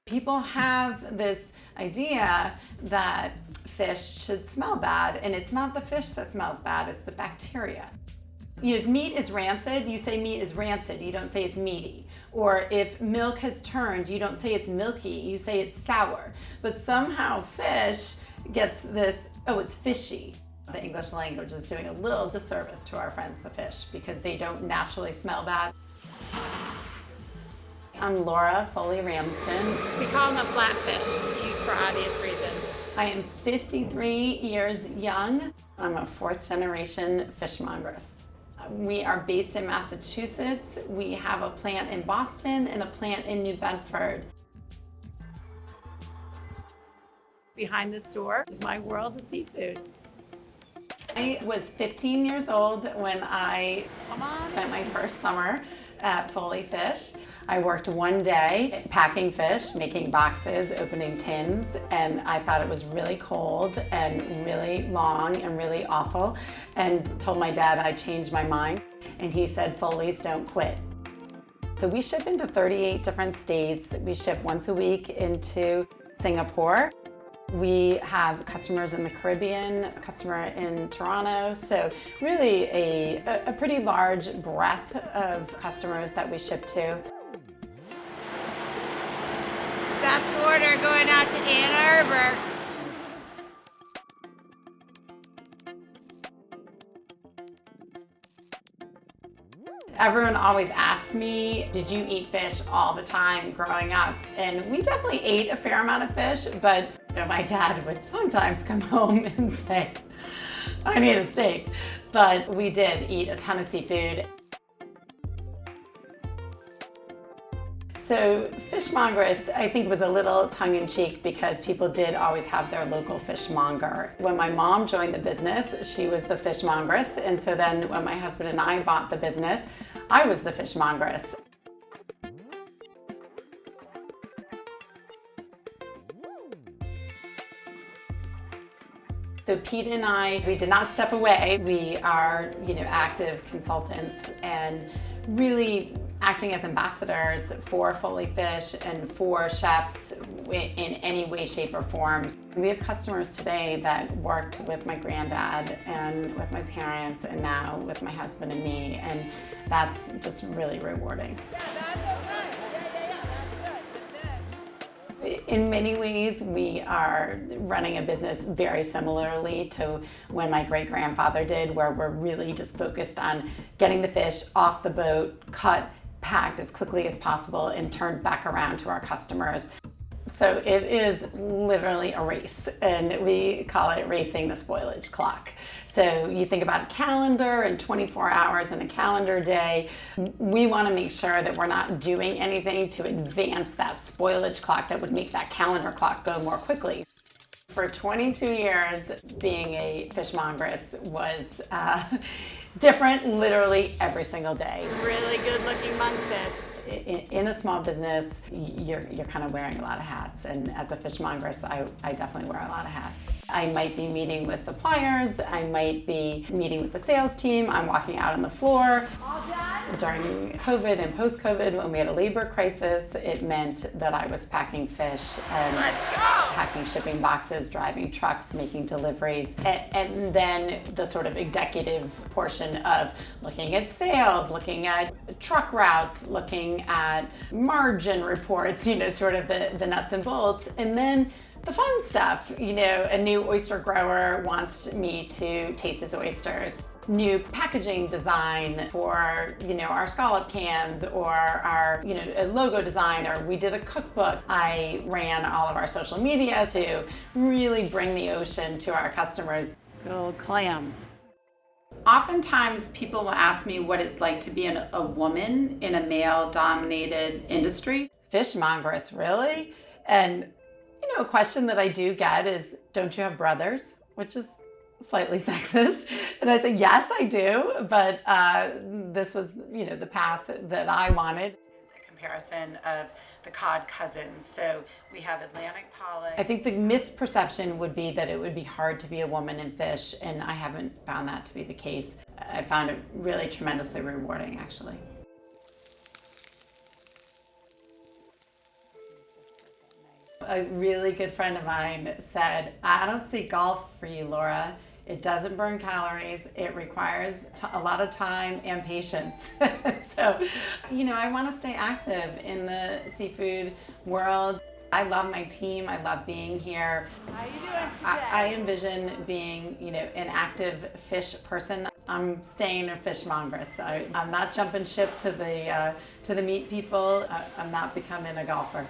People have this idea that fish should smell bad, and it's not the fish that smells bad, it's the bacteria. If meat is rancid, you say meat is rancid, you don't say it's meaty. Or if milk has turned, you don't say it's milky, you say it's sour. But somehow fish gets this, oh, it's fishy. The English language is doing a little disservice to our friends, the fish, because they don't naturally smell bad. I'm Laura Foley Ramadan. We call them a flatfish for obvious reasons. I am 53 years young. I'm a fourth generation Fishmongress. We are based in Massachusetts. We have a plant in Boston and a plant in New Bedford. Behind this door is my world of seafood. I was 15 years old when I spent my first summer at Foley Fish. I worked one day packing fish, making boxes, opening tins, and I thought it was really cold and really long and really awful, and told my dad I changed my mind, and he said, Foleys don't quit. So we ship into 38 different states. We ship once a week into Singapore. We have customers in the Caribbean, a customer in Toronto, so really a pretty large breadth of customers that we ship to. Best order going out to Ann Arbor. Everyone always asks me, did you eat fish all the time growing up? And we definitely ate a fair amount of fish, but my dad would sometimes come home and say, I need a steak. But we did eat a ton of seafood. So Fishmongress, I think, was a little tongue-in-cheek because people did always have their local fishmonger. When my mom joined the business, she was the Fishmongress, and so then when my husband and I bought the business, I was the Fishmongress. So Pete and I, we did not step away. We are, active consultants and really acting as ambassadors for Foley Fish and for chefs in any way, shape, or form. We have customers today that worked with my granddad and with my parents and now with my husband and me, and that's just really rewarding. Yeah, that's okay. That's good. In many ways, we are running a business very similarly to when my great-grandfather did, where we're really just focused on getting the fish off the boat, cut, packed as quickly as possible, and turned back around to our customers. So it is literally a race, and we call it racing the spoilage clock. So you think about a calendar and 24 hours in a calendar day. We want to make sure that we're not doing anything to advance that spoilage clock that would make that calendar clock go more quickly. For 22 years, being a fishmongress was different literally every single day. Really good looking monkfish. In a small business, you're kind of wearing a lot of hats, and as a fishmongress, I definitely wear a lot of hats. I might be meeting with suppliers, I might be meeting with the sales team, I'm walking out on the floor. All done? During COVID and post-COVID, when we had a labor crisis, it meant that I was packing fish and packing shipping boxes, driving trucks, making deliveries, and then the sort of executive portion of looking at sales, looking at truck routes, looking at margin reports, sort of the nuts and bolts, and then the fun stuff. A new oyster grower wants me to taste his oysters. New packaging design for, our scallop cans, or our, a logo design, or we did a cookbook. I ran all of our social media to really bring the ocean to our customers. Good old clams. Oftentimes people will ask me what it's like to be a woman in a male-dominated industry. Fishmongress, really? And a question that I do get is, don't you have brothers? Which is slightly sexist. And I say, yes, I do, but this was, the path that I wanted. It's a comparison of the cod cousins. So we have Atlantic pollock. I think the misperception would be that it would be hard to be a woman in fish, and I haven't found that to be the case. I found it really tremendously rewarding, actually. A really good friend of mine said, I don't see golf for you, Laura. It doesn't burn calories. It requires a lot of time and patience. So, I want to stay active in the seafood world. I love my team. I love being here. How you doing today? I envision being, an active fish person. I'm staying a fishmongress. I'm not jumping ship to the meat people. I'm not becoming a golfer.